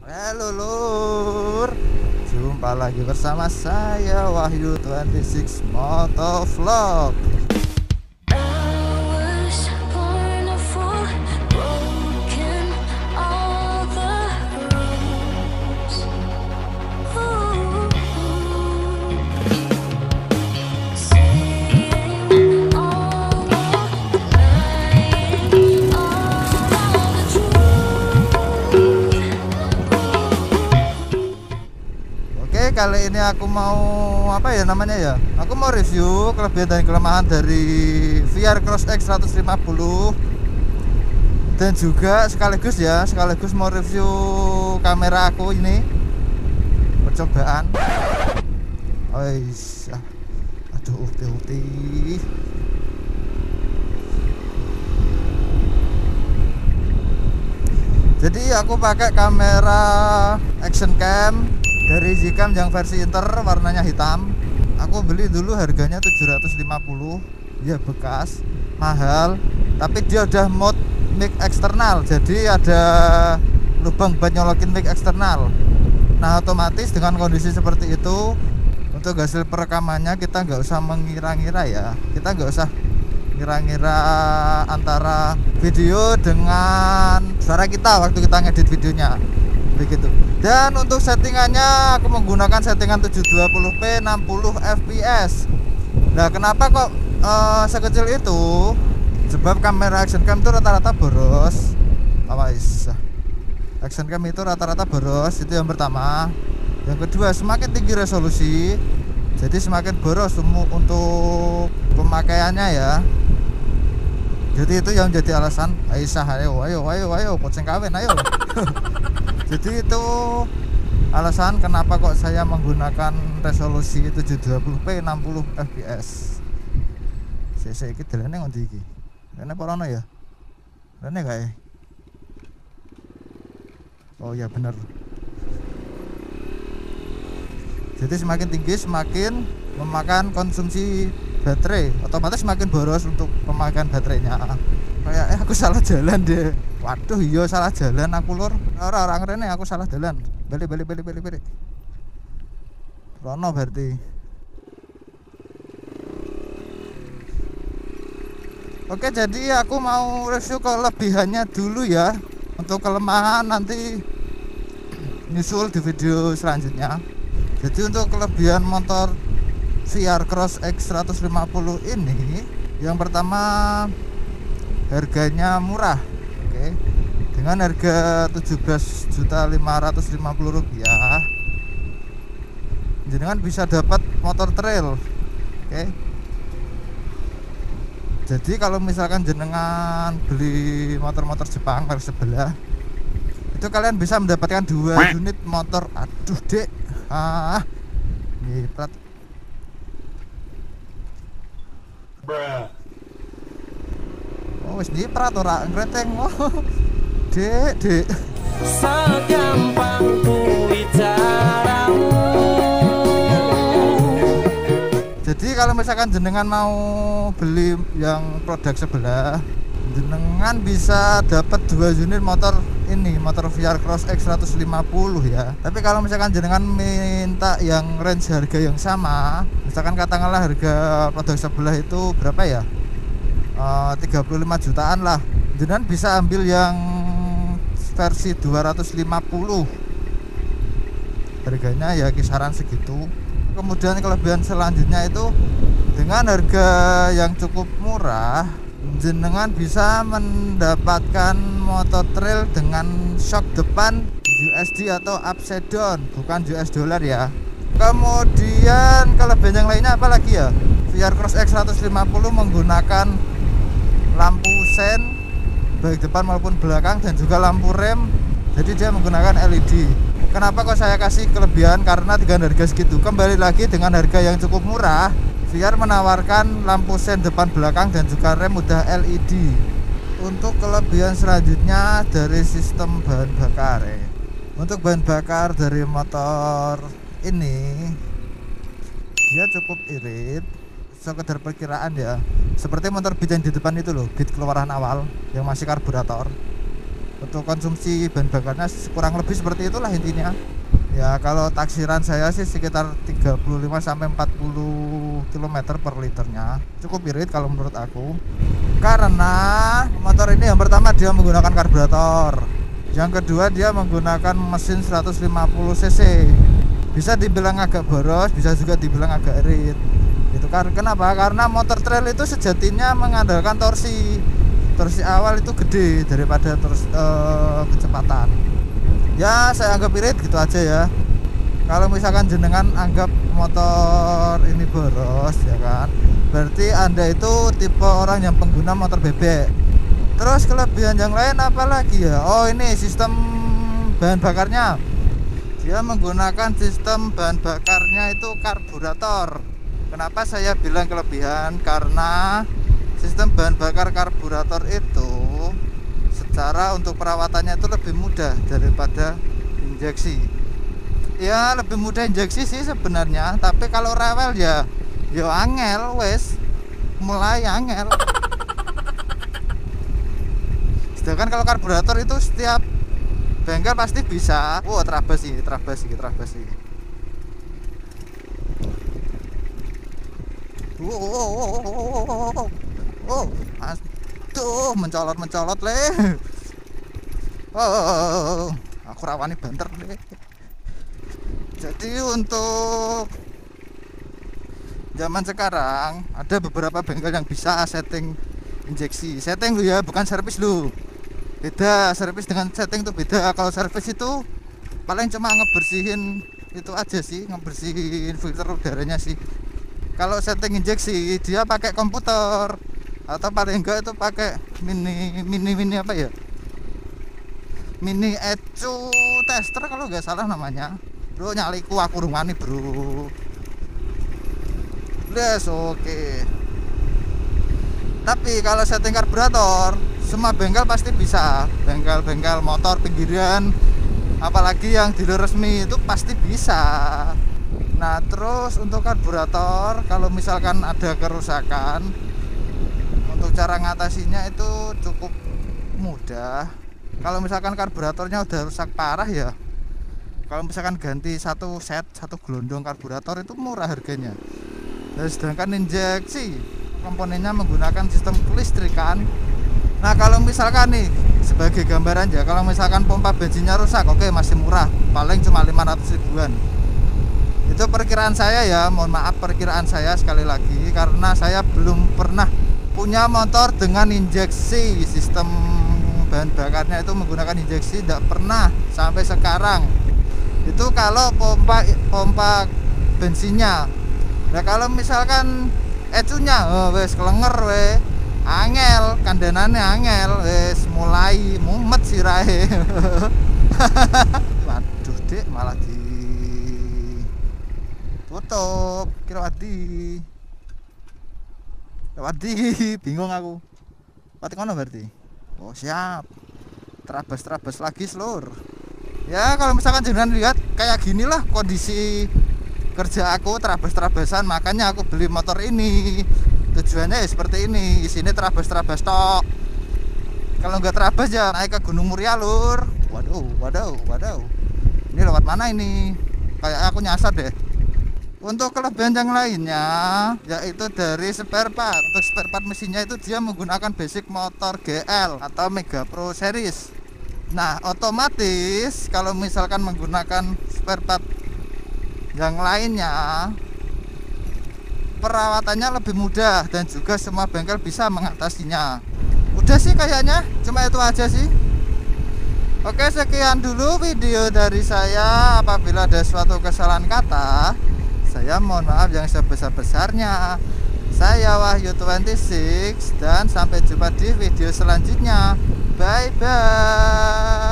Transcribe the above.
Halo lur, jumpa lagi bersama saya Wahyu 26 Motovlog. Oke, kali ini aku mau apa ya namanya ya? Aku mau review kelebihan dan kelemahan dari VR Cross X 150 dan juga sekaligus mau review kamera aku ini percobaan. Ois, aduh ukti. Jadi aku pakai kamera action cam dari Zcam yang versi Inter, warnanya hitam. Aku beli dulu harganya 750, ya bekas, mahal, tapi dia udah mode mic eksternal, jadi ada lubang buat nyolokin mic eksternal. Nah otomatis dengan kondisi seperti itu, untuk hasil perekamannya kita nggak usah mengira-ngira ya, kita nggak usah ngira-ngira antara video dengan suara kita waktu kita ngedit videonya begitu. Dan untuk settingannya aku menggunakan settingan 720p 60 fps. Nah kenapa kok sekecil itu? Sebab kamera action cam itu rata-rata boros. Awais, action cam itu rata-rata boros, itu yang pertama. Yang kedua, semakin tinggi resolusi, jadi semakin boros untuk pemakaiannya ya. Jadi itu yang jadi alasan Aisyah, ayo kucing kawin ayo. Jadi itu alasan kenapa kok saya menggunakan resolusi 720p 60 fps. Saya iki dalane ngondi iki? Rene apa ono ya? Rene kae. Oh ya bener. Jadi semakin tinggi semakin memakan konsumsi baterai, otomatis semakin boros untuk pemakaian baterainya. Kayak aku salah jalan deh. Waduh iya salah jalan aku lur. Orang rene aku salah jalan. Balik. Rono berarti. Oke, jadi aku mau review kelebihannya dulu ya. Untuk kelemahan nanti nyusul di video selanjutnya. Jadi untuk kelebihan motor VR Cross X 150 ini, yang pertama harganya murah. Oke. Dengan harga 17.550.000 rupiah, jenengan bisa dapat motor trail. Oke. Jadi kalau misalkan jenengan beli motor-motor Jepang merek sebelah, itu kalian bisa mendapatkan 2 unit motor. Aduh dek, nyiprat. Oh wis nyiprat ora ngreteng. Oh dek segampang kuwi caramu. Jadi kalau misalkan jenengan mau beli yang produk sebelah, jenengan bisa dapat 2 unit motor ini, motor VR Cross X 150 ya. Tapi kalau misalkan jenengan minta yang range harga yang sama, misalkan katakanlah harga produk sebelah itu berapa ya, 35 jutaan lah, jenengan bisa ambil yang versi 250, harganya ya kisaran segitu. Kemudian kelebihan selanjutnya itu, dengan harga yang cukup murah, jenengan bisa mendapatkan motor trail dengan shock depan USD atau upside down, bukan US dollar ya. Kemudian kelebihan yang lainnya apa lagi ya? VR Cross X 150 menggunakan lampu sen baik depan maupun belakang dan juga lampu rem, jadi dia menggunakan LED. Kenapa kok saya kasih kelebihan? Karena dengan harga segitu, kembali lagi dengan harga yang cukup murah, VR menawarkan lampu sen depan belakang dan juga rem udah LED. Untuk kelebihan selanjutnya dari sistem bahan bakar ya. Untuk bahan bakar dari motor ini, dia cukup irit, sekedar perkiraan ya, seperti motor Beat yang di depan itu loh, Beat keluaran awal yang masih karburator. Untuk konsumsi bahan bakarnya kurang lebih seperti itulah intinya. Ya kalau taksiran saya sih sekitar 35 sampai 40 km per liternya. Cukup irit kalau menurut aku. Karena motor ini yang pertama dia menggunakan karburator. Yang kedua dia menggunakan mesin 150 cc. Bisa dibilang agak boros, bisa juga dibilang agak irit. Itu kan kenapa? Karena motor trail itu sejatinya mengandalkan torsi. Torsi awal itu gede daripada kecepatan. Ya saya anggap irit gitu aja ya. Kalau misalkan jenengan anggap motor ini boros ya kan, berarti Anda itu tipe orang yang pengguna motor bebek. Terus kelebihan yang lain apa lagi ya? Oh ini sistem bahan bakarnya. Dia menggunakan sistem bahan bakarnya itu karburator. Kenapa saya bilang kelebihan? Karena sistem bahan bakar karburator itu secara untuk perawatannya itu lebih mudah daripada injeksi. Ya lebih mudah injeksi sih sebenarnya, tapi kalau rewel ya angel wes mulai angel. Sedangkan kalau karburator itu setiap bengkel pasti bisa. Oh terabas sih. Aduh mencolot le. Aku rawani banter le. Jadi untuk zaman sekarang ada beberapa bengkel yang bisa setting injeksi. Setting lu ya, bukan servis lu. Beda, servis dengan setting itu beda. Kalau servis itu paling cuma ngebersihin itu aja sih, ngebersihin filter udaranya sih. Kalau setting injeksi dia pakai komputer atau paling enggak itu pakai mini apa ya? Mini ECU tester kalau nggak salah namanya. Bro nyaliku aku rumani bro. Yes, oke. Tapi kalau setting karburator semua bengkel pasti bisa. Bengkel-bengkel motor pinggiran, apalagi yang dealer resmi itu pasti bisa. Nah terus untuk karburator kalau misalkan ada kerusakan, untuk cara ngatasinya itu cukup mudah. Kalau misalkan karburatornya udah rusak parah ya, kalau misalkan ganti satu gelondong karburator itu murah harganya. Dan sedangkan injeksi komponennya menggunakan sistem kelistrikan. Nah kalau misalkan nih sebagai gambaran ya, kalau misalkan pompa bensinnya rusak, oke masih murah, paling cuma 500 ribuan. Itu perkiraan saya ya, mohon maaf perkiraan saya sekali lagi, karena saya belum pernah punya motor dengan injeksi. Sistem bahan bakarnya itu menggunakan injeksi, tidak pernah sampai sekarang. Itu kalau pompa bensinnya. Nah kalau misalkan ecunya wes kelenger we angel, kandenane angel, wes mulai mumet sirahe. Waduh dek malah di tutup kira wadi bingung aku. Pati kono berarti. Oh siap. Terabas lagi seluruh. Ya kalau misalkan jangan lihat kayak gini lah kondisi kerja aku, terabas-terabasan, makanya aku beli motor ini. Tujuannya ya seperti ini, isinya terabas-terabas tok. Kalau nggak terabas ya naik ke Gunung Muria lur. Waduh. Ini lewat mana ini? Kayak aku nyasar deh. Untuk kelebihan yang lainnya yaitu dari spare part. Untuk spare part mesinnya itu dia menggunakan basic motor GL atau Mega Pro Series. Nah otomatis kalau misalkan menggunakan spare part yang lainnya perawatannya lebih mudah dan juga semua bengkel bisa mengatasinya. Udah sih kayaknya cuma itu aja sih. Oke sekian dulu video dari saya. Apabila ada suatu kesalahan kata, saya mohon maaf yang sebesar-besarnya. Saya Wahyu26 dan sampai jumpa di video selanjutnya. Bye bye.